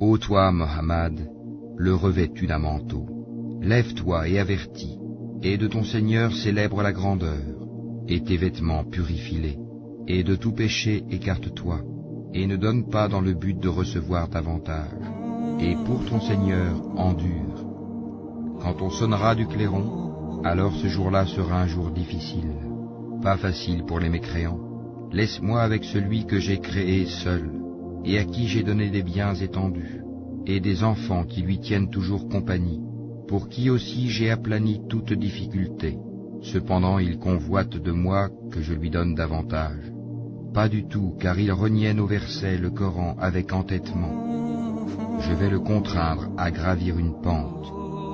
Ô toi, Mohammed, le revêtu d'un manteau, lève-toi et avertis, et de ton Seigneur célèbre la grandeur, et tes vêtements purifie-les, et de tout péché écarte-toi, et ne donne pas dans le but de recevoir davantage, et pour ton Seigneur endure. Quand on sonnera du clairon, alors ce jour-là sera un jour difficile, pas facile pour les mécréants. Laisse-moi avec celui que j'ai créé seul, et à qui j'ai donné des biens étendus, et des enfants qui lui tiennent toujours compagnie, pour qui aussi j'ai aplani toute difficulté. Cependant il convoite de moi que je lui donne davantage. Pas du tout, car il reniait nos versets, le Coran, avec entêtement. Je vais le contraindre à gravir une pente.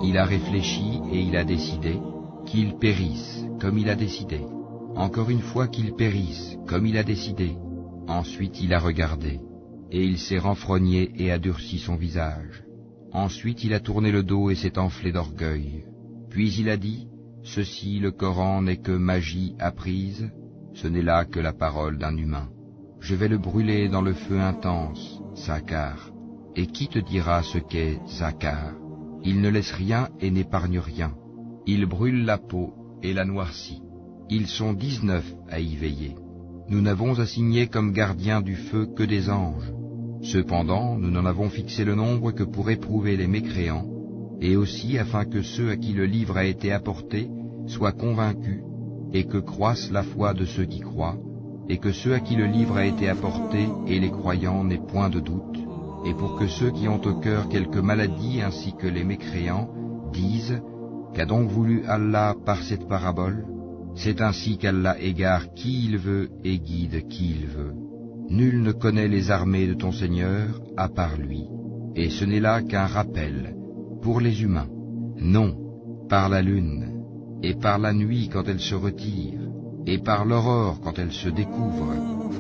Il a réfléchi et il a décidé qu'il périsse comme il a décidé. Encore une fois qu'il périsse comme il a décidé. Ensuite il a regardé, et il s'est renfrogné et a durci son visage. Ensuite il a tourné le dos et s'est enflé d'orgueil. Puis il a dit, ceci, le Coran, n'est que magie apprise, ce n'est là que la parole d'un humain. Je vais le brûler dans le feu intense, Sakar. Et qui te dira ce qu'est Sakar? Il ne laisse rien et n'épargne rien. Il brûle la peau et la noircit. Ils sont 19 à y veiller. Nous n'avons assigné comme gardiens du feu que des anges. Cependant, nous n'en avons fixé le nombre que pour éprouver les mécréants, et aussi afin que ceux à qui le livre a été apporté soient convaincus, et que croisse la foi de ceux qui croient, et que ceux à qui le livre a été apporté et les croyants n'aient point de doute, et pour que ceux qui ont au cœur quelque maladie ainsi que les mécréants disent, qu'a donc voulu Allah par cette parabole? C'est ainsi qu'Allah égare qui il veut et guide qui il veut. Nul ne connaît les armées de ton Seigneur à part lui, et ce n'est là qu'un rappel pour les humains. Non, par la lune, et par la nuit quand elle se retire, et par l'aurore quand elle se découvre,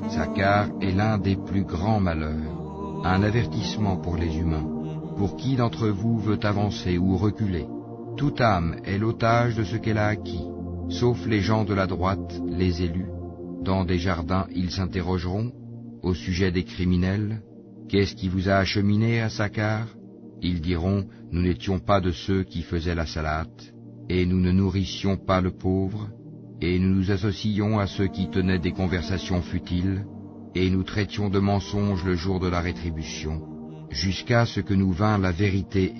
Sakar est l'un des plus grands malheurs, un avertissement pour les humains. Pour qui d'entre vous veut avancer ou reculer? Toute âme est l'otage de ce qu'elle a acquis, sauf les gens de la droite, les élus. Dans des jardins, ils s'interrogeront au sujet des criminels. Qu'est-ce qui vous a acheminé à Sakar? Ils diront, nous n'étions pas de ceux qui faisaient la salate, et nous ne nourrissions pas le pauvre, et nous nous associons à ceux qui tenaient des conversations futiles, et nous traitions de mensonges le jour de la rétribution, jusqu'à ce que nous vînt la vérité